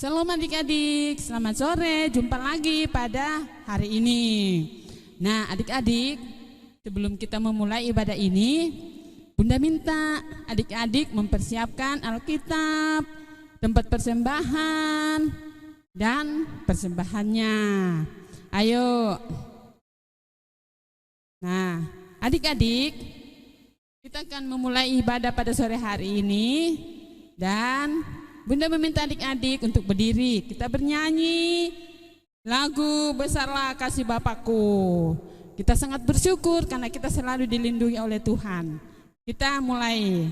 Shalom adik-adik, selamat sore, jumpa lagi pada hari ini. Nah adik-adik, sebelum kita memulai ibadah ini, Bunda minta adik-adik mempersiapkan Alkitab, tempat persembahan, dan persembahannya. Ayo. Nah adik-adik, kita akan memulai ibadah pada sore hari ini. Dan Bunda meminta adik-adik untuk berdiri. Kita bernyanyi lagu Besarlah Kasih Bapakku. Kita sangat bersyukur karena kita selalu dilindungi oleh Tuhan. Kita mulai.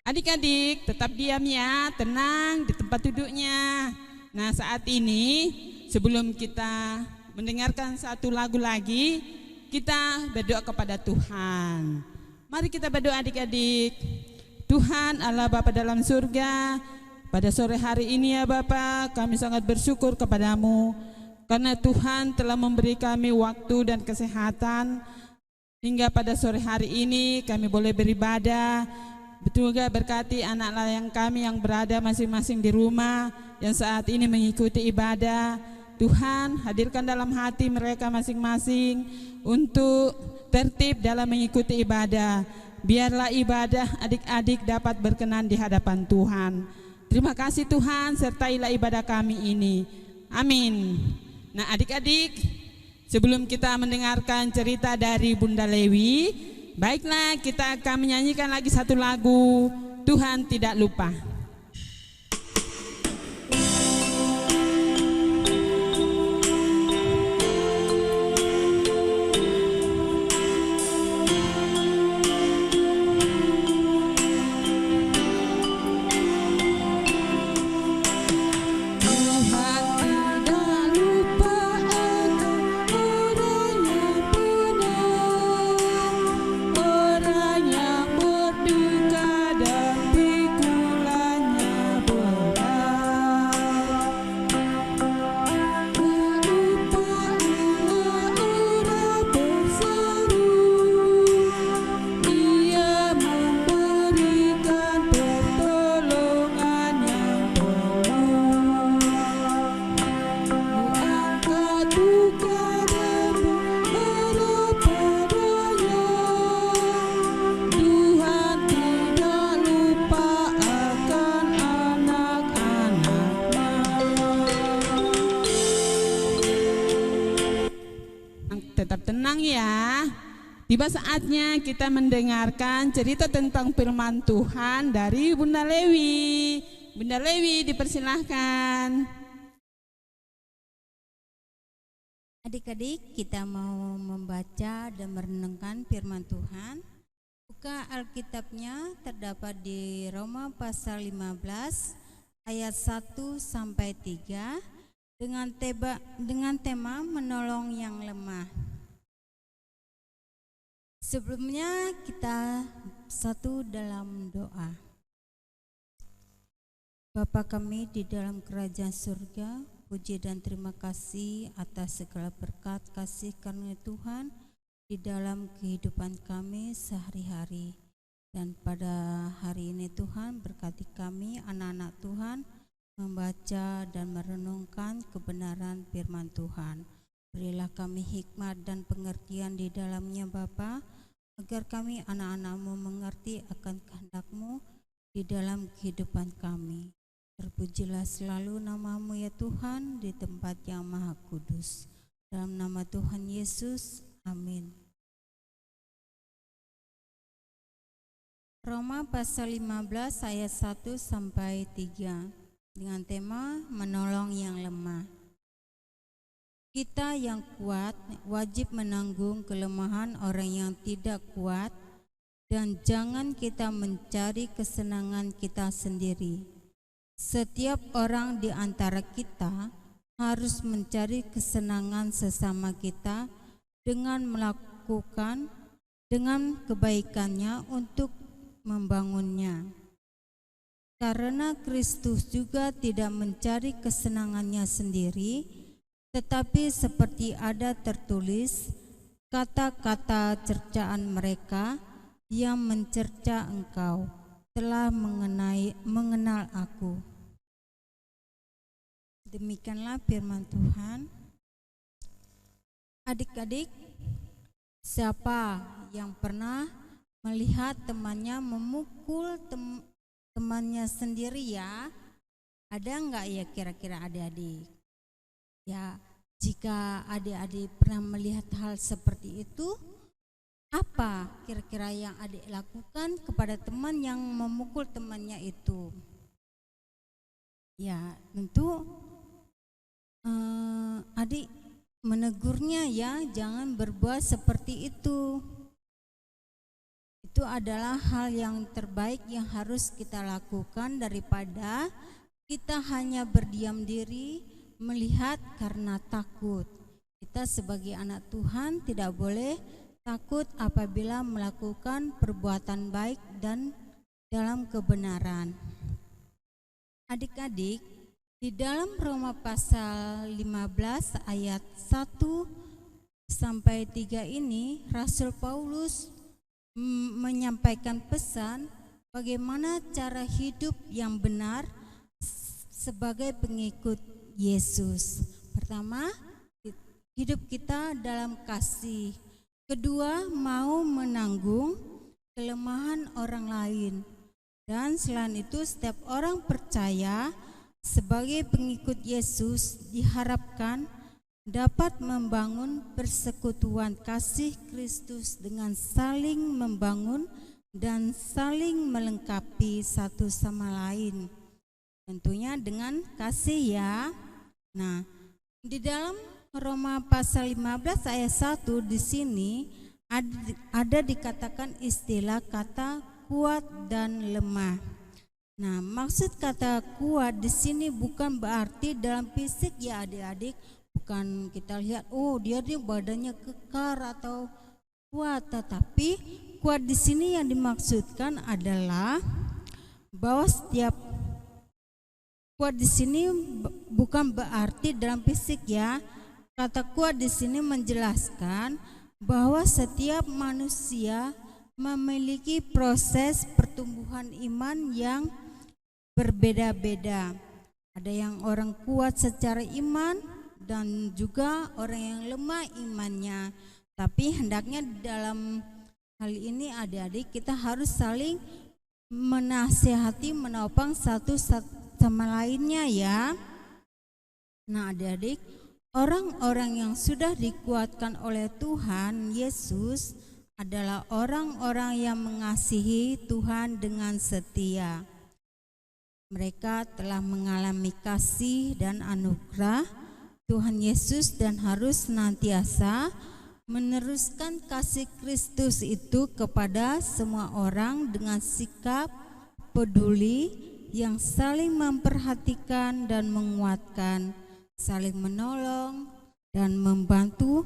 Adik-adik tetap diam ya, tenang di tempat duduknya. Nah saat ini sebelum kita mendengarkan satu lagu lagi, kita berdoa kepada Tuhan. Mari kita berdoa adik-adik. Tuhan Allah Bapa dalam surga, pada sore hari ini ya Bapa, kami sangat bersyukur kepadamu karena Tuhan telah memberi kami waktu dan kesehatan hingga pada sore hari ini kami boleh beribadah. Betul juga berkati anak layang kami yang berada masing-masing di rumah yang saat ini mengikuti ibadah. Tuhan hadirkan dalam hati mereka masing-masing untuk tertib dalam mengikuti ibadah. Biarlah ibadah adik-adik dapat berkenan di hadapan Tuhan. Terima kasih Tuhan, sertailah ibadah kami ini. Amin. Nah adik-adik, sebelum kita mendengarkan cerita dari Bunda Lewi, baiklah, kita akan menyanyikan lagi satu lagu, Tuhan Tidak Lupa. Tetap tenang ya. Tiba saatnya kita mendengarkan cerita tentang firman Tuhan dari Bunda Lewi. Bunda Lewi dipersilahkan. Adik-adik, kita mau membaca dan merenungkan firman Tuhan. Buka Alkitabnya terdapat di Roma pasal 15 ayat 1 sampai 3 dengan tema menolong yang lemah. Sebelumnya kita satu dalam doa. Bapa kami di dalam kerajaan surga, puji dan terima kasih atas segala berkat kasih karunia Tuhan di dalam kehidupan kami sehari-hari. Dan pada hari ini Tuhan berkati kami anak-anak Tuhan membaca dan merenungkan kebenaran firman Tuhan. Berilah kami hikmat dan pengertian di dalamnya Bapa, agar kami anak-anak-Mu mengerti akan kehendak-Mu di dalam kehidupan kami. Terpujilah selalu nama-Mu ya Tuhan di tempat yang maha kudus. Dalam nama Tuhan Yesus, amin. Roma pasal 15 ayat 1 sampai 3 dengan tema menolong yang lemah. Kita yang kuat wajib menanggung kelemahan orang yang tidak kuat, dan jangan kita mencari kesenangan kita sendiri. Setiap orang di antara kita harus mencari kesenangan sesama kita dengan melakukan dengan kebaikannya untuk membangunnya. Karena Kristus juga tidak mencari kesenangannya sendiri, tetapi seperti ada tertulis, kata-kata cercaan mereka yang mencerca engkau telah mengenal aku. Demikianlah firman Tuhan. Adik-adik, siapa yang pernah melihat temannya memukul temannya sendiri ya? Ada enggak ya kira-kira adik-adik? Ya, jika adik-adik pernah melihat hal seperti itu, apa kira-kira yang adik lakukan kepada teman yang memukul temannya itu? Ya, tentu adik menegurnya ya, jangan berbuat seperti itu. Itu adalah hal yang terbaik yang harus kita lakukan daripada kita hanya berdiam diri melihat karena takut. Kita sebagai anak Tuhan tidak boleh takut apabila melakukan perbuatan baik dan dalam kebenaran. Adik-adik, di dalam Roma pasal 15 ayat 1 sampai 3 ini Rasul Paulus menyampaikan pesan bagaimana cara hidup yang benar sebagai pengikut Yesus. Pertama, hidup kita dalam kasih. Kedua, mau menanggung kelemahan orang lain. Dan selain itu, setiap orang percaya sebagai pengikut Yesus diharapkan dapat membangun persekutuan kasih Kristus dengan saling membangun dan saling melengkapi satu sama lain. Tentunya dengan kasih ya. Nah, di dalam Roma pasal 15 ayat 1 di sini ada dikatakan istilah kata kuat dan lemah. Nah, maksud kata kuat di sini bukan berarti dalam fisik ya adik-adik. Bukan kita lihat, oh dia badannya kekar atau kuat, tetapi kuat di sini yang dimaksudkan adalah bahwa setiap kuat di sini bukan berarti dalam fisik ya. Kata kuat di sini menjelaskan bahwa setiap manusia memiliki proses pertumbuhan iman yang berbeda-beda. Ada yang orang kuat secara iman dan juga orang yang lemah imannya. Tapi hendaknya dalam hal ini adik-adik kita harus saling menasihati, menopang satu sama lainnya ya. Nah adik-adik, orang-orang yang sudah dikuatkan oleh Tuhan Yesus adalah orang-orang yang mengasihi Tuhan dengan setia. Mereka telah mengalami kasih dan anugerah Tuhan Yesus dan harus senantiasa meneruskan kasih Kristus itu kepada semua orang dengan sikap peduli yang saling memperhatikan dan menguatkan, saling menolong dan membantu,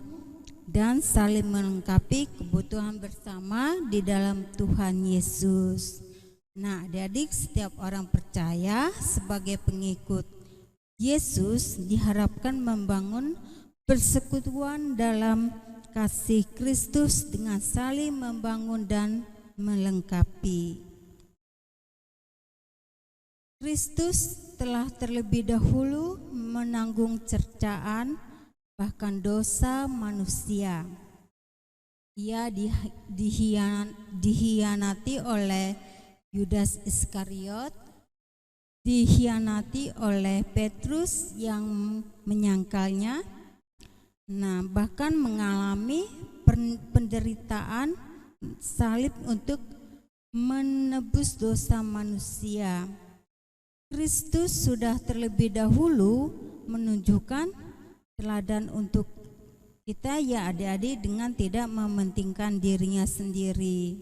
dan saling melengkapi kebutuhan bersama di dalam Tuhan Yesus. Nah, adik-adik, setiap orang percaya sebagai pengikut Yesus diharapkan membangun persekutuan dalam kasih Kristus dengan saling membangun dan melengkapi. Kristus telah terlebih dahulu menanggung cercaan bahkan dosa manusia. Ia dihianati oleh Yudas Iskariot, dihianati oleh Petrus yang menyangkalnya, bahkan mengalami penderitaan salib untuk menebus dosa manusia. Kristus sudah terlebih dahulu menunjukkan teladan untuk kita ya adik-adik, dengan tidak mementingkan dirinya sendiri,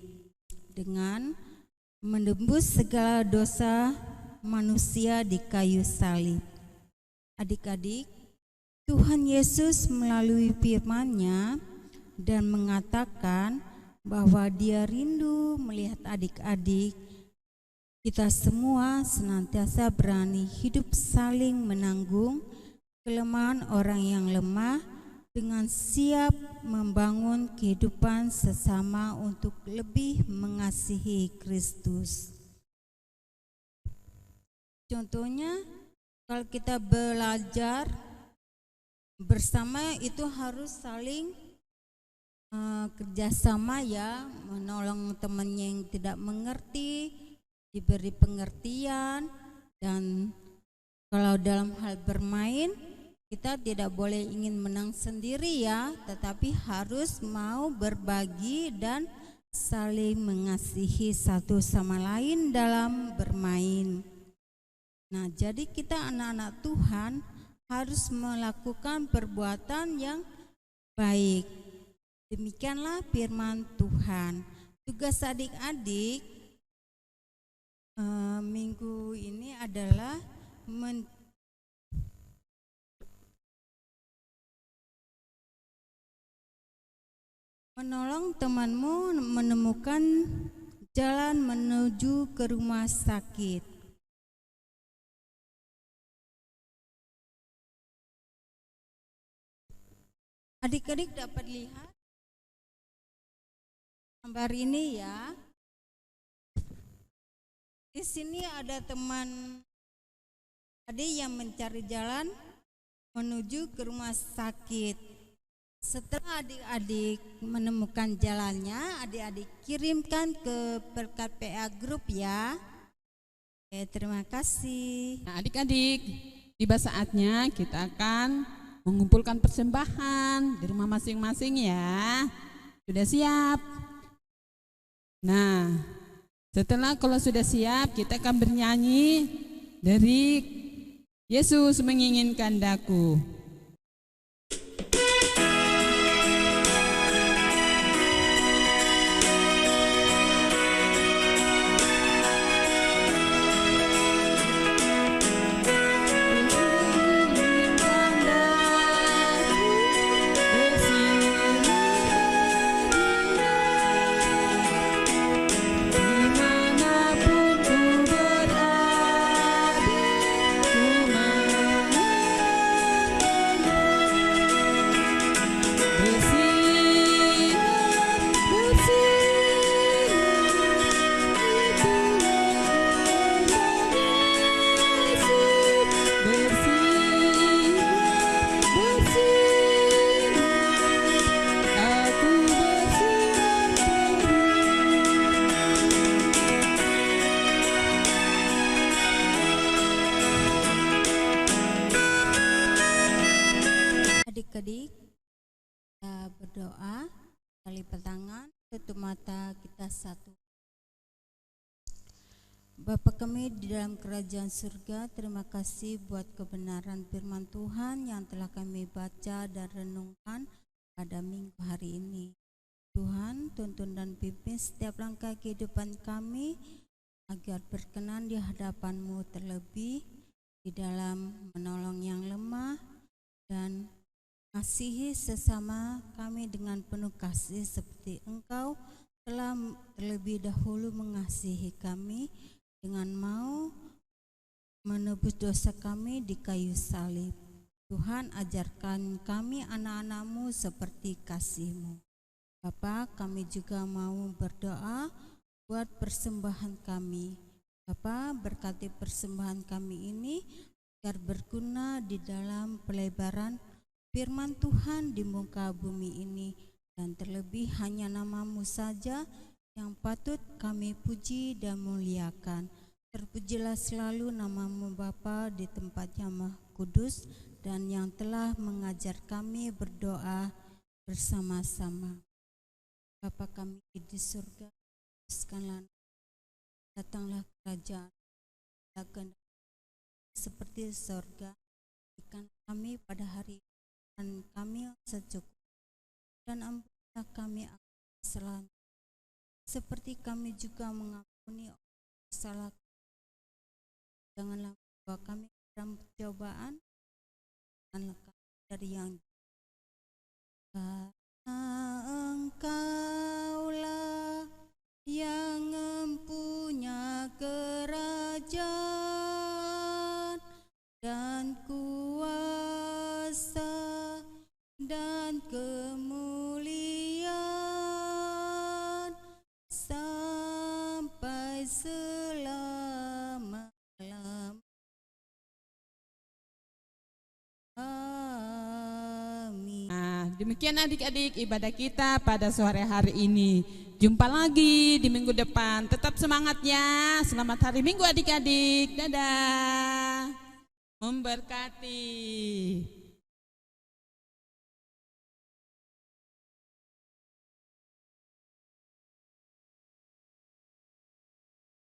dengan menembus segala dosa manusia di kayu salib. Adik-adik, Tuhan Yesus melalui firman-Nya dan mengatakan bahwa Dia rindu melihat adik-adik kita semua senantiasa berani hidup saling menanggung kelemahan orang yang lemah, dengan siap membangun kehidupan sesama untuk lebih mengasihi Kristus. Contohnya, kalau kita belajar bersama itu harus saling kerjasama ya, menolong temannya yang tidak mengerti, diberi pengertian. Dan kalau dalam hal bermain, kita tidak boleh ingin menang sendiri ya, tetapi harus mau berbagi dan saling mengasihi satu sama lain dalam bermain. Nah, jadi kita anak-anak Tuhan harus melakukan perbuatan yang baik. Demikianlah firman Tuhan. Tugas adik-adik minggu ini adalah menolong temanmu menemukan jalan menuju ke rumah sakit. Adik-adik dapat lihat gambar ini ya. Di sini ada teman adik yang mencari jalan menuju ke rumah sakit. Setelah adik-adik menemukan jalannya, adik-adik kirimkan ke berkat PA Group ya. Terima kasih. Nah, adik-adik, tiba saatnya kita akan mengumpulkan persembahan di rumah masing-masing ya. Sudah siap? Nah, kalau sudah siap, kita akan bernyanyi dari Yesus menginginkan daku. Adik-adik, kita berdoa, lipat tangan, tutup mata, kita satu. Bapa kami di dalam kerajaan surga, terima kasih buat kebenaran firman Tuhan yang telah kami baca dan renungkan pada minggu hari ini. Tuhan, tuntun dan pimpin setiap langkah kehidupan kami agar berkenan di hadapan-Mu, terlebih di dalam menolong yang lemah dan mengasihi sesama kami dengan penuh kasih seperti Engkau telah terlebih dahulu mengasihi kami dengan mau menebus dosa kami di kayu salib. Tuhan, ajarkan kami anak-anak-Mu seperti kasih-Mu. Bapa, kami juga mau berdoa buat persembahan kami. Bapa, berkati persembahan kami ini agar berguna di dalam pelebaran firman Tuhan di muka bumi ini, dan terlebih hanya nama-Mu saja yang patut kami puji dan muliakan. Terpujilah selalu nama-Mu Bapa di tempat yang Maha Kudus dan yang telah mengajar kami berdoa bersama-sama. Bapa kami di surga, kuduskanlah, datanglah kerajaan, seperti surga. Berikan kami pada hari dan kami secukupnya, dan ampunilah kami kesalahan seperti kami juga mengampuni kesalahan. Janganlah membawa kami dalam percobaan, dan kami dari yang Engkaulah yang mempunyai kerajaan dan kuasa dan kemuliaan sampai selama-lamanya. Amin. Demikian adik-adik ibadah kita pada sore hari ini. Jumpa lagi di minggu depan. Tetap semangat ya. Selamat hari Minggu adik-adik. Dadah. Memberkati.